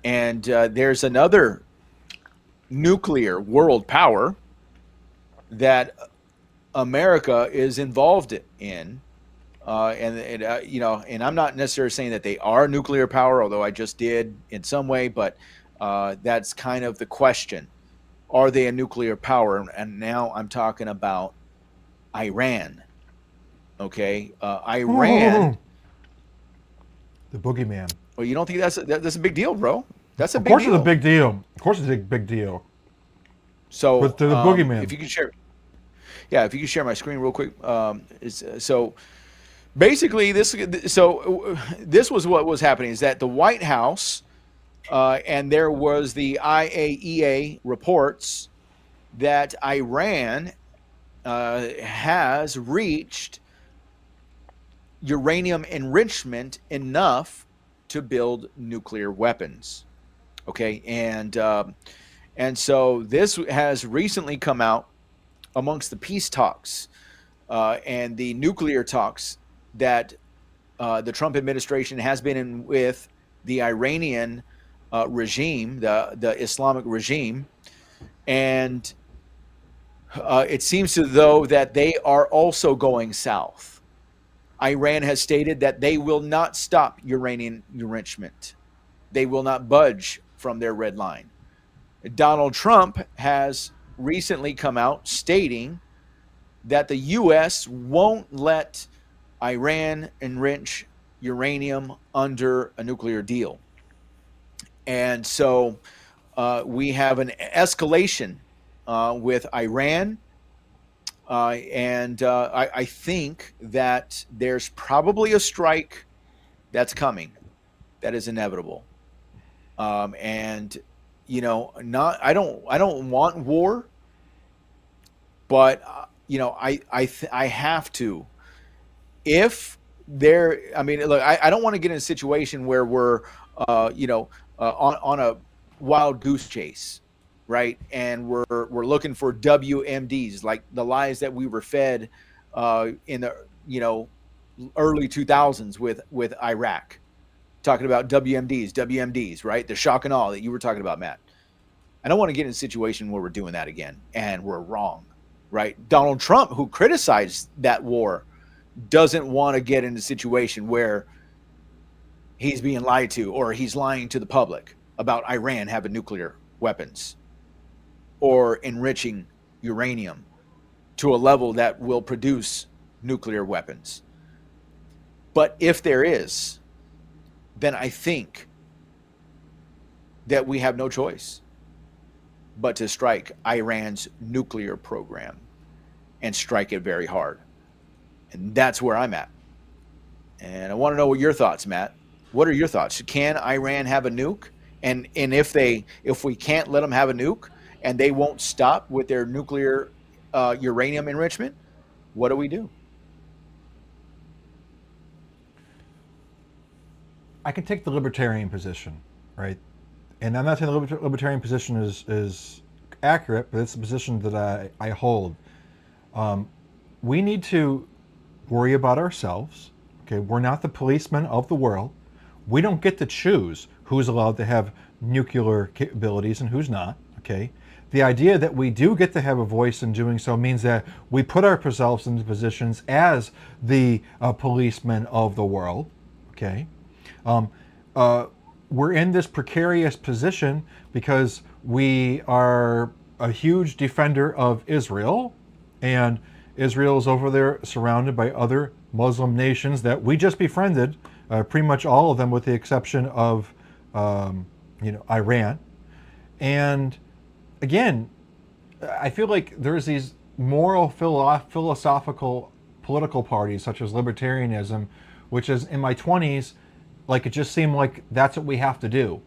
And there's another nuclear world power that America is involved in. And I'm not necessarily saying that they are nuclear power, although I just did in some way, but that's kind of the question. Are they a nuclear power? And now I'm talking about Iran. Okay. Iran. The boogeyman. Well, you don't think that's a big deal, bro? That's a Of big course it's a deal. big deal. Of course it's a big deal. But So, they're the if boogeyman. you could share, yeah, if you could share my screen real quick. So basically, this was what was happening is that the White House and there was the IAEA reports that Iran has reached uranium enrichment enough to build nuclear weapons. Okay, and so this has recently come out amongst the peace talks and the nuclear talks that the Trump administration has been in with the Iranian regime, the Islamic regime, and it seems to though that they are also going south. Iran has stated that they will not stop uranium enrichment. They will not budge from their red line. Donald Trump has recently come out stating that the U.S. won't let Iran enrich uranium under a nuclear deal. And so we have an escalation with Iran. I think that there's probably a strike that's coming that is inevitable. And not I don't want war, but I have to. If there, I mean, look, I don't want to get in a situation where we're on a wild goose chase, right? And we're looking for WMDs, like the lies that we were fed in the early 2000s with Iraq, talking about WMDs, right? The shock and awe that you were talking about, Matt. I don't want to get in a situation where we're doing that again and we're wrong, right? Donald Trump, who criticized that war, doesn't want to get in a situation where he's being lied to or he's lying to the public about Iran having nuclear weapons or enriching uranium to a level that will produce nuclear weapons. But if there is, then I think that we have no choice but to strike Iran's nuclear program and strike it very hard. And that's where I'm at. And I want to know what your thoughts, Matt. What are your thoughts? Can Iran have a nuke? And if we can't let them have a nuke and they won't stop with their nuclear uranium enrichment, what do we do? I can take the libertarian position, right? And I'm not saying the libertarian position is accurate, but it's the position that I hold. We need to worry about ourselves. Okay, we're not the policemen of the world. We don't get to choose who's allowed to have nuclear capabilities and who's not. Okay, the idea that we do get to have a voice in doing so means that we put ourselves into positions as the policemen of the world. Okay, we're in this precarious position because we are a huge defender of Israel, and Israel is over there surrounded by other Muslim nations that we just befriended, pretty much all of them with the exception of Iran. And again, I feel like there's these moral, philosophical, political parties such as libertarianism, which is in my 20s, like it just seemed like that's what we have to do.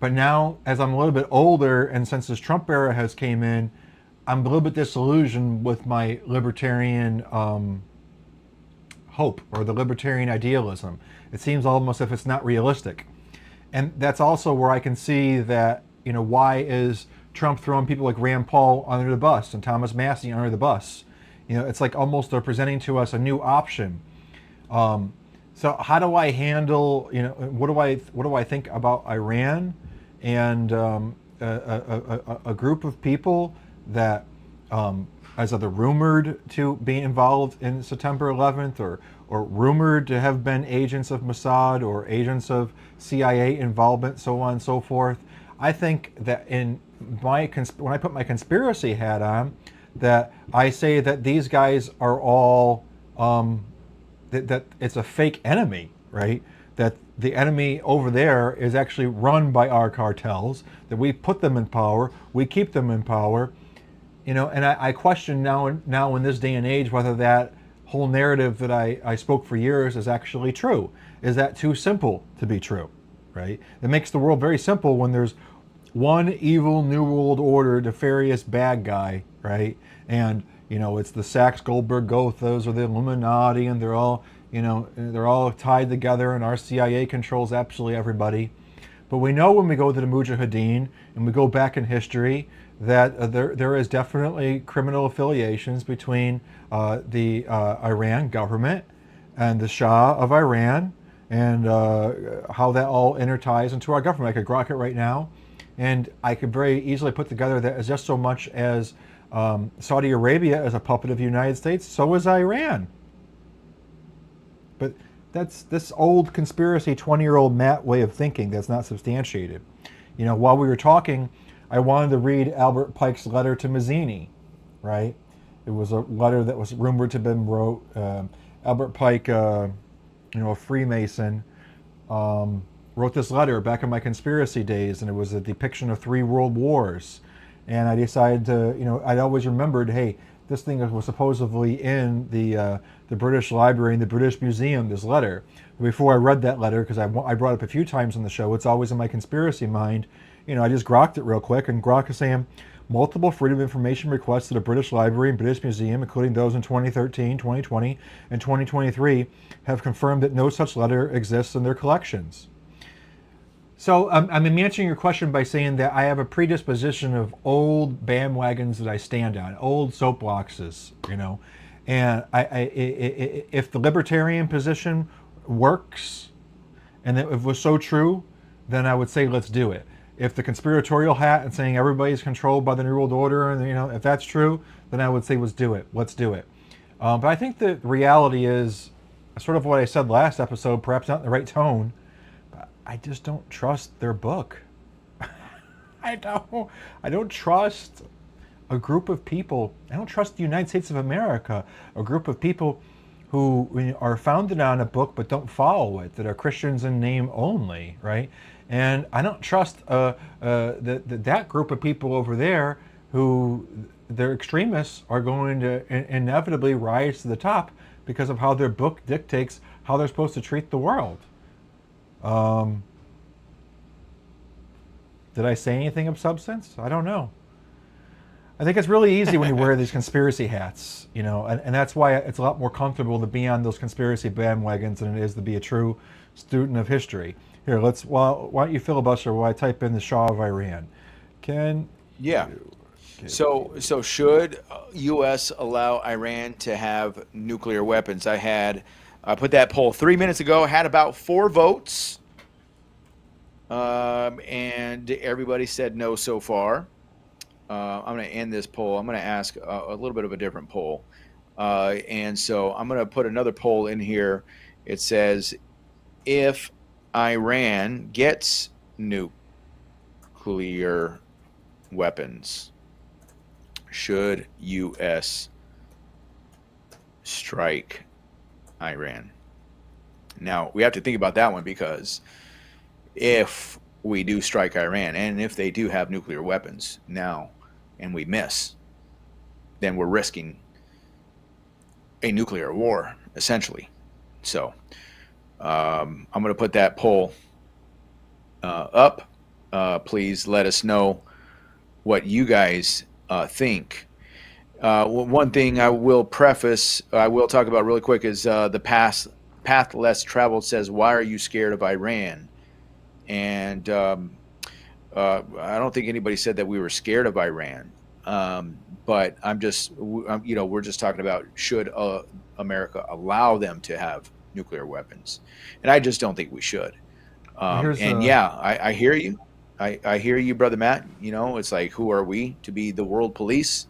But now, as I'm a little bit older, and since this Trump era has came in, I'm a little bit disillusioned with my libertarian hope or the libertarian idealism. It seems almost as if it's not realistic. And that's also where I can see that, why is Trump throwing people like Rand Paul under the bus and Thomas Massie under the bus? It's like almost they're presenting to us a new option. So how do I handle, what do I think about Iran and a group of people that as either rumored to be involved in September 11th or rumored to have been agents of Mossad or agents of CIA involvement, so on and so forth. I think that when I put my conspiracy hat on, that I say that these guys are all that it's a fake enemy, right? That the enemy over there is actually run by our cartels, that we put them in power, we keep them in power, and I question now in this day and age whether that whole narrative that I spoke for years is actually true. Is that too simple to be true, right? It makes the world very simple when there's one evil New World Order nefarious bad guy, right? And it's the Sachs Goldberg Gothas or the Illuminati, and they're all tied together, and our CIA controls absolutely everybody. But we know when we go to the Mujahideen and we go back in history that there is definitely criminal affiliations between the Iran government and the Shah of Iran, and how that all interties into our government. I could grok it right now, and I could very easily put together that as just so much as Saudi Arabia is a puppet of the United States, so is Iran. But that's this old conspiracy 20-year-old Matt way of thinking that's not substantiated. While we were talking, I wanted to read Albert Pike's letter to Mazzini, right? It was a letter that was rumored to have been wrote. Albert Pike, a Freemason, wrote this letter back in my conspiracy days, and it was a depiction of 3 world wars. And I decided to, I'd always remembered, hey, this thing was supposedly in the British Library and the British Museum, this letter. Before I read that letter, because I brought it up a few times on the show, it's always in my conspiracy mind, I just grokked it real quick, and Grok is saying, multiple Freedom of Information requests to the British Library and British Museum, including those in 2013, 2020, and 2023, have confirmed that no such letter exists in their collections. So I'm answering your question by saying that I have a predisposition of old bandwagons that I stand on, old soapboxes, and if the libertarian position works, and if it was so true, then I would say let's do it. If the conspiratorial hat and saying everybody's controlled by the New World Order, and if that's true, then I would say let's do it. Let's do it. But I think the reality is sort of what I said last episode, perhaps not in the right tone. I just don't trust their book. I don't trust a group of people. I don't trust the United States of America, a group of people who are founded on a book but don't follow it, that are Christians in name only, right? And I don't trust that group of people over there who their extremists are going to inevitably rise to the top because of how their book dictates how they're supposed to treat the world. Did I say anything of substance? I don't know. I think it's really easy when you wear these conspiracy hats, and that's why it's a lot more comfortable to be on those conspiracy bandwagons than it is to be a true student of history. Here, why don't you filibuster while I type in the Shah of Iran? Can Yeah. So should U.S. allow Iran to have nuclear weapons? I put that poll 3 minutes ago. Had about 4 votes, and everybody said no so far. I'm going to end this poll. I'm going to ask a little bit of a different poll, and so I'm going to put another poll in here. It says, if Iran gets nuclear weapons, should U.S. strike Iran? Now, we have to think about that one, because if we do strike Iran, and if they do have nuclear weapons now, and we miss, then we're risking a nuclear war, essentially. So I'm going to put that poll up. Please let us know what you guys think. One thing I will talk about really quick is the path less traveled says, why are you scared of Iran? And I don't think anybody said that we were scared of Iran. But we're just talking about, should America allow them to have nuclear weapons, and I just don't think we should. Here's And yeah, I hear you. I hear you, brother Matt. You know, it's like, who are we to be the world police?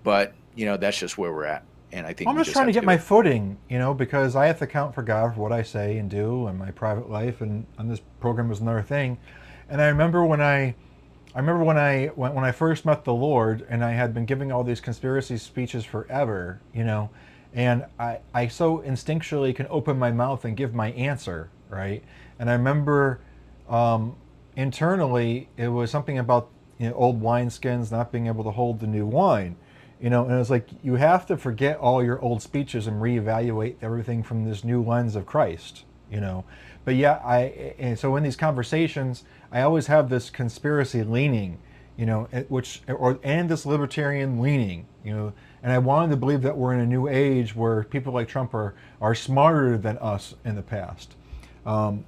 But you know, that's just where we're at, and I think I'm we just just trying have to to get do my it. footing, because I have to account for God for what I say and do in my private life, and on this program is another thing. And I remember when I first met the Lord, and I had been giving all these conspiracy speeches forever, and I so instinctually can open my mouth and give my answer, right? And I remember um, internally it was something about old wineskins not being able to hold the new wine, and it's like you have to forget all your old speeches and reevaluate everything from this new lens of Christ. But yeah, and so in these conversations, I always have this conspiracy leaning, and this libertarian leaning, and I wanted to believe that we're in a new age where people like Trump are smarter than us in the past. Um,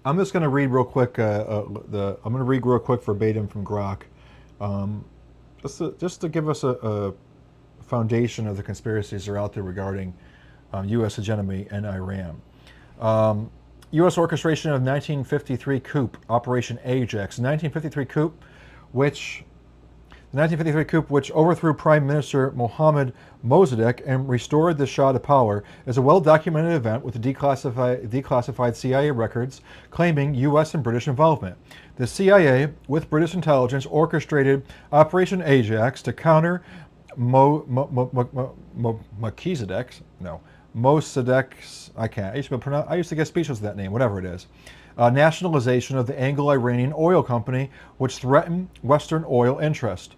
I'm just going to read real quick. I'm going to read real quick verbatim from Grok, um, just to give us a foundation of the conspiracies that are out there regarding U.S. hegemony and Iran. Um, U.S. orchestration of 1953 coup, Operation Ajax. 1953 coup, which the 1953 coup, which overthrew Prime Minister Mohammad Mossadegh and restored the Shah to power, is a well-documented event with declassified CIA records claiming U.S. and British involvement. The CIA, with British intelligence, orchestrated Operation Ajax to counter Melchizedek's, no, Mossadegh's, I can't. I used to get speeches with that name, whatever it is. Nationalization of the Anglo-Iranian oil company, which threatened Western oil interest.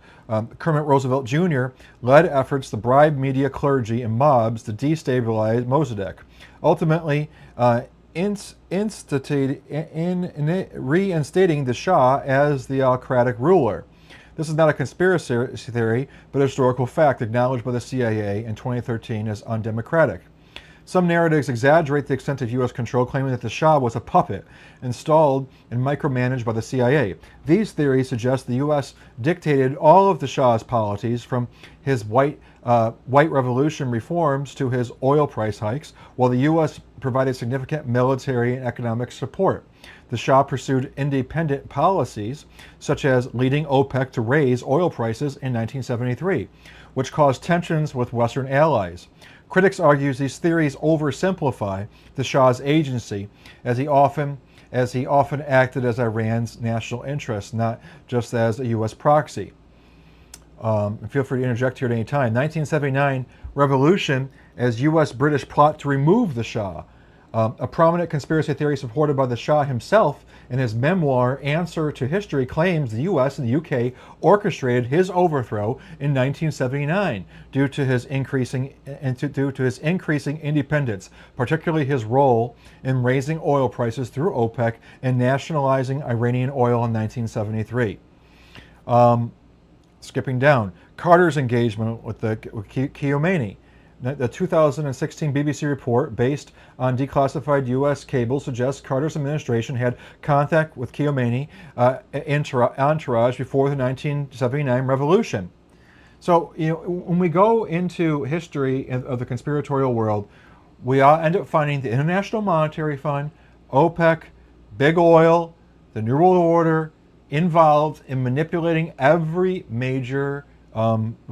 Kermit Roosevelt Jr. led efforts to bribe media, clergy, and mobs to destabilize Mossadegh, ultimately reinstating the Shah as the autocratic ruler. This is not a conspiracy theory, but a historical fact acknowledged by the CIA in 2013 as undemocratic. Some narratives exaggerate the extent of U.S. control, claiming that the Shah was a puppet installed and micromanaged by the CIA. These theories suggest the U.S. dictated all of the Shah's policies, from his white revolution reforms to his oil price hikes, while the U.S. provided significant military and economic support. The Shah pursued independent policies, such as leading OPEC to raise oil prices in 1973, which caused tensions with Western allies. Critics argue these theories oversimplify the Shah's agency, as he often acted as Iran's national interest, not just as a U.S. proxy. And feel free to interject here at any time. 1979 revolution as U.S.-British plot to remove the Shah. A prominent conspiracy theory supported by the Shah himself in his memoir Answer to History claims the U.S. and the U.K. orchestrated his overthrow in 1979 due to his increasing independence, particularly his role in raising oil prices through OPEC and nationalizing Iranian oil in 1973. Skipping down, Carter's engagement with Khomeini. The 2016 BBC report, based on declassified U.S. cable, suggests Carter's administration had contact with Khomeini entourage before the 1979 revolution. So, when we go into history of the conspiratorial world, we end up finding the International Monetary Fund, OPEC, Big Oil, the New World Order involved in manipulating every major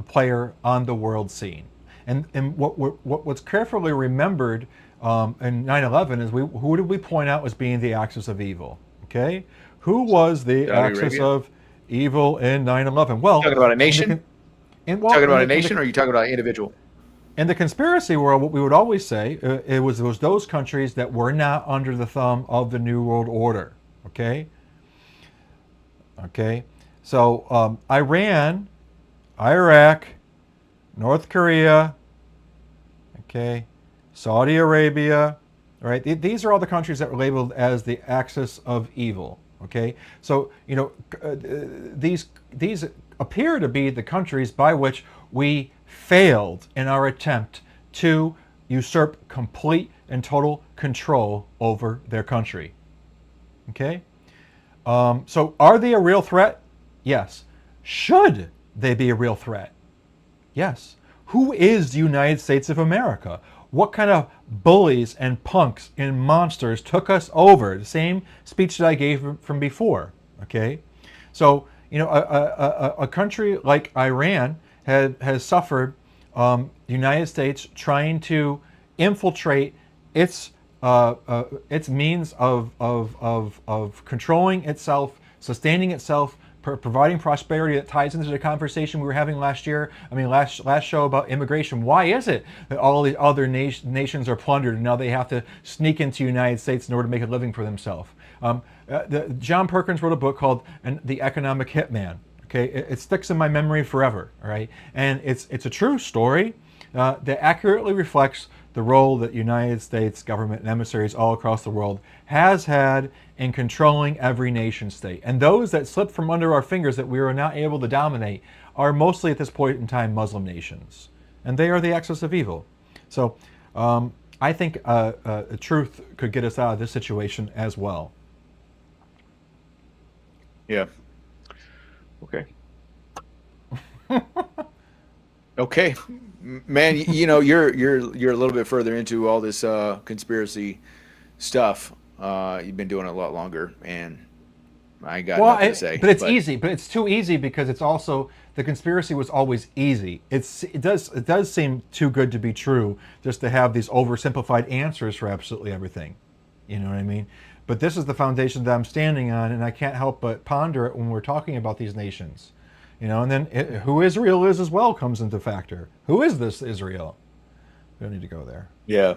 player on the world scene. And what's carefully remembered in 9/11 is who did we point out as being the axis of evil? Okay, who was the Saudi axis Arabia. of evil in 9/11? Well, Talking about a in the nation? in well Talking in about a the in nation, the or are you talking about an individual? in the conspiracy world, what we would always say it was those countries that were not under the thumb of the New World Order. Okay. Okay. So Iran, Iraq, North Korea. Okay, Saudi Arabia, right? These are all the countries that were labeled as the axis of evil. Okay, so these appear to be the countries by which we failed in our attempt to usurp complete and total control over their country. Okay, so are they a real threat? Yes. Should they be a real threat? Yes. Who is the United States of America? what kind of bullies and punks and monsters took us over? The same speech that I gave from before. Okay, so a country like Iran has suffered the United States trying to infiltrate its means of controlling itself, sustaining itself, providing prosperity. That ties into the conversation we were having last year. I mean, last show about immigration. Why is it that all these other nations are plundered and now they have to sneak into the United States in order to make a living for themselves? John Perkins wrote a book called The Economic Hitman. Okay, it sticks in my memory forever. All right, and it's a true story that accurately reflects the role that United States government and emissaries all across the world has had in controlling every nation state. And those that slip from under our fingers that we are not able to dominate are mostly at this point in time Muslim nations. And they are the axis of evil. So I think truth could get us out of this situation as well. Yeah. Okay. Okay, man. You're a little bit further into all this conspiracy stuff. You've been doing it a lot longer, and I got nothing to say. But it's easy. But it's too easy because it's also the conspiracy was always easy. It does seem too good to be true just to have these oversimplified answers for absolutely everything. You know what I mean? But this is the foundation that I'm standing on, and I can't help but ponder it when we're talking about these nations. And then who Israel is as well comes into factor. Who is this Israel? We don't need to go there. Yeah.